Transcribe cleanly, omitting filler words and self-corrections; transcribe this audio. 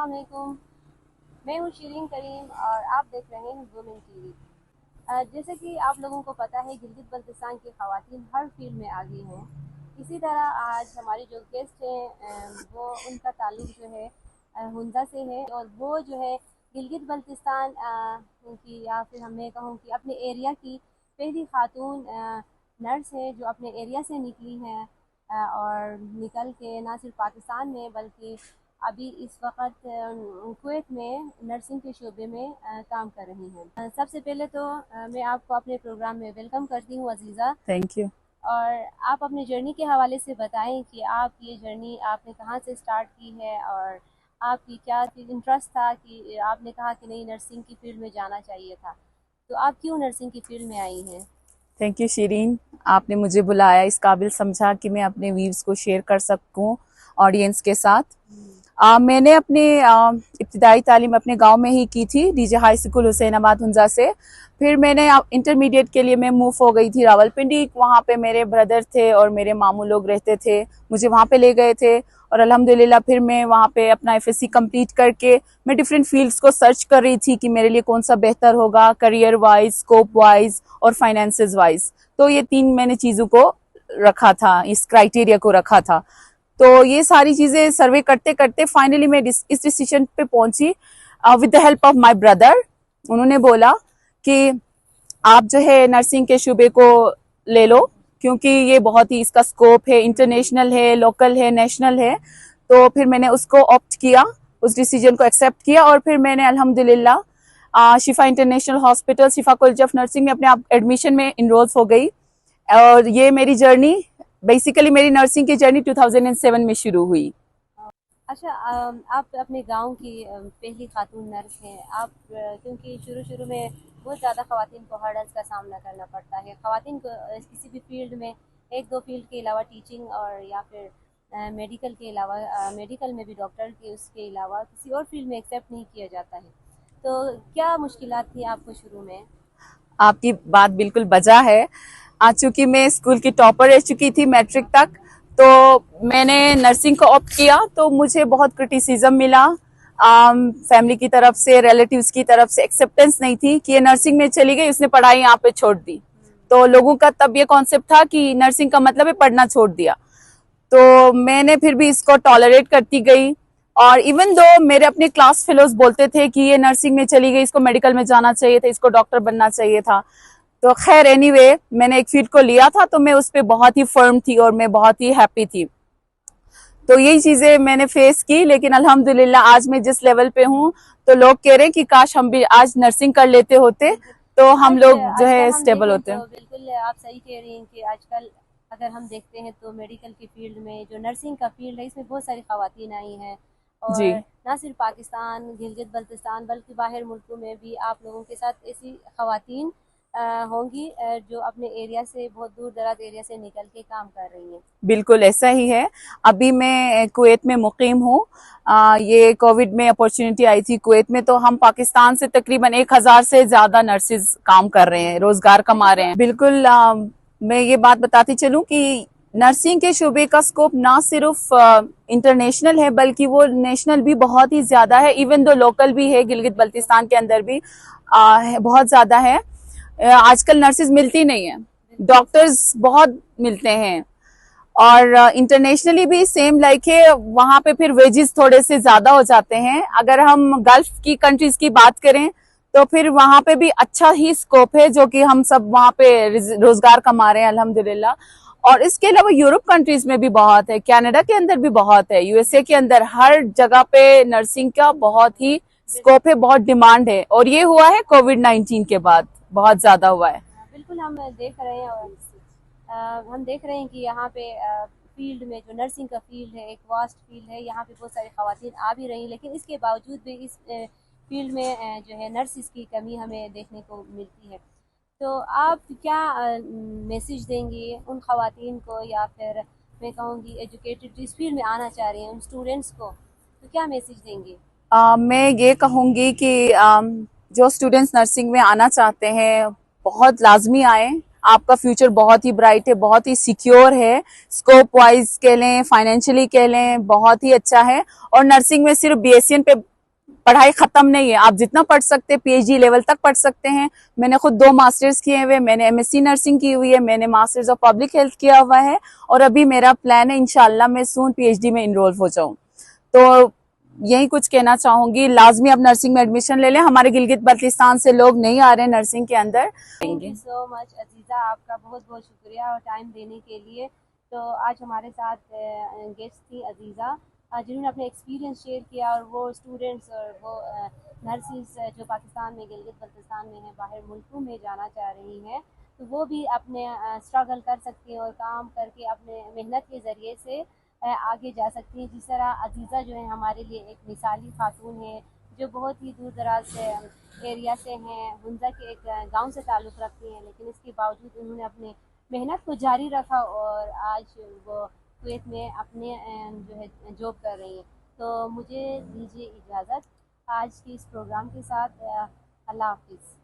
अस्सलाम वालेकुम। मैं हूँ शीरीन करीम और आप देख रहे हैं वुमेन टीवी। जैसे कि आप लोगों को पता है, गिलगित बल्तिस्तान की ख़वातीन हर फील्ड में आगे हैं। इसी तरह आज हमारी जो गेस्ट हैं वो उनका ताल्लुक जो है हुंजा से है, और वो जो है गिलगित बल्तिस्तान की, या फिर हमें कहूँ कि अपने एरिया की पहली खातून नर्स है जो अपने एरिया से निकली हैं और निकल के ना सिर्फ पाकिस्तान में बल्कि अभी इस वक्त कुवैत में नर्सिंग के शोबे में काम कर रही हैं। सबसे पहले तो मैं आपको अपने प्रोग्राम में वेलकम करती हूँ अजीज़ा। Thank you. और आप अपनी जर्नी के हवाले से बताएं कि आप ये जर्नी आपने कहाँ से स्टार्ट की है और आपकी क्या इंटरेस्ट था कि आपने कहा कि नहीं, नर्सिंग की फील्ड में जाना चाहिए था, तो आप क्यों नर्सिंग की फील्ड में आई हैं? थैंक यू शीरीन, आपने मुझे बुलाया, इस काबिल समझा कि मैं अपने व्यूज़ को शेयर कर सकूं ऑडियंस के साथ। मैंने अपने इब्तिदाई तालीम अपने गांव में ही की थी, DJ high school Hussainabad Hunza से। फिर मैंने इंटरमीडिएट के लिए मैं मूव हो गई थी रावलपिंडी। वहाँ पे मेरे ब्रदर थे और मेरे मामू लोग रहते थे, मुझे वहाँ पे ले गए थे और अल्हम्दुलिल्लाह फिर मैं वहाँ पे अपना एफएससी कंप्लीट करके मैं डिफरेंट फील्ड्स को सर्च कर रही थी कि मेरे लिए कौन सा बेहतर होगा, करियर वाइज, स्कोप वाइज और फाइनेंसेस वाइज। तो ये तीन मैंने चीज़ों को रखा था, इस क्राइटेरिया को रखा था। तो ये सारी चीजें सर्वे करते करते फाइनली मैं इस डिसीजन पे पहुंची with the help of my brother. उन्होंने बोला कि आप जो है नर्सिंग के शुबे को ले लो, क्योंकि ये बहुत ही इसका स्कोप है, इंटरनेशनल है, लोकल है, नेशनल है। तो फिर मैंने उसको ऑप्ट किया, उस डिसीजन को एक्सेप्ट किया और फिर मैंने अल्हम्दुलिल्लाह शिफा international hospital, Shifa college of nursing में अपने आप एडमिशन में इनरोल हो गई। और ये मेरी जर्नी, बेसिकली मेरी नर्सिंग की जर्नी 2007 में शुरू हुई। अच्छा, आप अपने गांव की पहली खातून नर्स हैं आप। क्योंकि शुरू में बहुत ज़्यादा ख़वातीन को हर्डल्स का सामना करना पड़ता है। ख़वातीन को किसी भी फील्ड में एक दो फील्ड के अलावा, टीचिंग और या फिर मेडिकल के अलावा, मेडिकल में भी डॉक्टर के उसके अलावा किसी और फील्ड में एक्सेप्ट नहीं किया जाता है। तो क्या मुश्किलात थी आपको शुरू में? आपकी बात बिल्कुल बजा है। आज चूंकि मैं स्कूल की टॉपर रह चुकी थी मैट्रिक तक, तो मैंने नर्सिंग को ऑप्ट किया तो मुझे बहुत क्रिटिसिज्म मिला फैमिली की तरफ से, रिलेटिव्स की तरफ से। एक्सेप्टेंस नहीं थी कि ये नर्सिंग में चली गई, उसने पढ़ाई यहाँ पे छोड़ दी। तो लोगों का तब ये कॉन्सेप्ट था कि नर्सिंग का मतलब है पढ़ना छोड़ दिया। तो मैंने फिर भी इसको टॉलरेट करती गई। और इवन दो मेरे अपने क्लास फेलोज बोलते थे कि ये नर्सिंग में चली गई, इसको मेडिकल में जाना चाहिए था, इसको डॉक्टर बनना चाहिए था। तो खैर एनीवे, मैंने एक फील्ड को लिया था तो मैं उस पर बहुत ही फर्म थी और मैं बहुत ही हैप्पी थी। तो यही चीजें मैंने फेस की, लेकिन अल्हम्दुलिल्लाह आज मैं जिस लेवल पे हूँ तो लोग कह रहे हैं कि काश हम भी आज नर्सिंग कर लेते होते तो हम लोग जो है स्टेबल होते। तो बिल्कुल आप सही कह रही हैं कि आजकल अगर हम देखते हैं तो मेडिकल की फील्ड में जो नर्सिंग का फील्ड है, इसमें बहुत सारी ख़वातीन आई हैं। और जी ना सिर्फ पाकिस्तान, गिलगित बल्तिस्तान, बल्कि बाहर मुल्कों में भी आप लोगों के साथ ऐसी ख़वातीन होंगी जो अपने एरिया से, बहुत दूर दराज एरिया से निकल के काम कर रही हैं। बिल्कुल ऐसा ही है। अभी मैं कुवैत में मुकीम हूँ। ये कोविड में अपॉर्चुनिटी आई थी कुवैत में, तो हम पाकिस्तान से तकरीबन 1000 से ज्यादा नर्सेज काम कर रहे हैं, रोजगार कमा रहे हैं। बिल्कुल मैं ये बात बताती चलूं कि नर्सिंग के शोबे का स्कोप ना सिर्फ इंटरनेशनल है बल्कि वो नेशनल भी बहुत ही ज्यादा है। इवन दो लोकल भी है, गिलगित बल्तिस्तान के अंदर भी बहुत ज्यादा है। आजकल नर्सेज मिलती नहीं है, डॉक्टर्स बहुत मिलते हैं। और इंटरनेशनली भी सेम लाइक है, वहां पे फिर वेजेस थोड़े से ज्यादा हो जाते हैं। अगर हम गल्फ की कंट्रीज की बात करें तो फिर वहां पे भी अच्छा ही स्कोप है, जो कि हम सब वहां पे रोजगार कमा रहे हैं अल्हम्दुलिल्लाह। और इसके अलावा यूरोप कंट्रीज में भी बहुत है, कनाडा के अंदर भी बहुत है, यूएसए के अंदर, हर जगह पे नर्सिंग का बहुत ही स्कोप है, बहुत डिमांड है। और ये हुआ है कोविड-19 के बाद बहुत ज्यादा हुआ है। बिल्कुल हम देख रहे हैं, और हम देख रहे हैं कि यहाँ पे फील्ड में जो नर्सिंग का फील्ड है, एक वास्ट फील्ड है। यहाँ पे बहुत सारी ख़वातीन आ भी रही, लेकिन इसके बावजूद भी इस फील्ड में जो है नर्सिस की कमी हमें देखने को मिलती है। तो आप क्या मैसेज देंगे उन ख़वातीन को, या फिर मैं कहूँगी एजुकेटेड जो इस फील्ड में आना चाह रही हैं, उन स्टूडेंट्स को, तो क्या मैसेज देंगे? मैं ये कहूँगी कि जो स्टूडेंट्स नर्सिंग में आना चाहते हैं बहुत लाजमी आए। आपका फ्यूचर बहुत ही ब्राइट है, बहुत ही सिक्योर है। स्कोप वाइज कह लें, फाइनेंशियली कह लें, बहुत ही अच्छा है। और नर्सिंग में सिर्फ बीएससी पे पढ़ाई खत्म नहीं है, आप जितना पढ़ सकते हैं पीएचडी लेवल तक पढ़ सकते हैं। मैंने खुद 2 मास्टर्स किए हुए, मैंने एमएससी नर्सिंग की हुई है, मैंने मास्टर्स ऑफ पब्लिक हेल्थ किया हुआ है और अभी मेरा प्लान है इंशाल्लाह मैं सून पीएचडी में इनरोल हो जाऊं। तो यही कुछ कहना चाहूंगी, लाजमी अब नर्सिंग में एडमिशन ले लें, हमारे गिलगित बल्तिस्तान से लोग नहीं आ रहे नर्सिंग के अंदर। Thank you so much Aziza, आपका बहुत बहुत शुक्रिया और टाइम देने के लिए। तो आज हमारे साथ गेस्ट थी अजीज़ा, जिन्होंने अपने एक्सपीरियंस शेयर किया और वो स्टूडेंट्स और वो नर्सिस जो पाकिस्तान में गिलगित बल्तिस्तान में हैं, बाहर मुल्कों में जाना चाह रही हैं, तो वो भी अपने स्ट्रगल कर सकती हैं और काम करके अपने मेहनत के ज़रिए से आगे जा सकती हैं। जिस तरह अजीज़ा जो है हमारे लिए एक मिसाली खातून है, जो बहुत ही दूर दराज से एरिया से हैं, हुंजा के एक गांव से ताल्लुक़ रखती हैं, लेकिन इसके बावजूद उन्होंने अपने मेहनत को जारी रखा और आज वो कुवैत में अपने जो है जॉब कर रही हैं। तो मुझे दीजिए इजाज़त आज के इस प्रोग्राम के साथ। अल्लाह हाफिज़।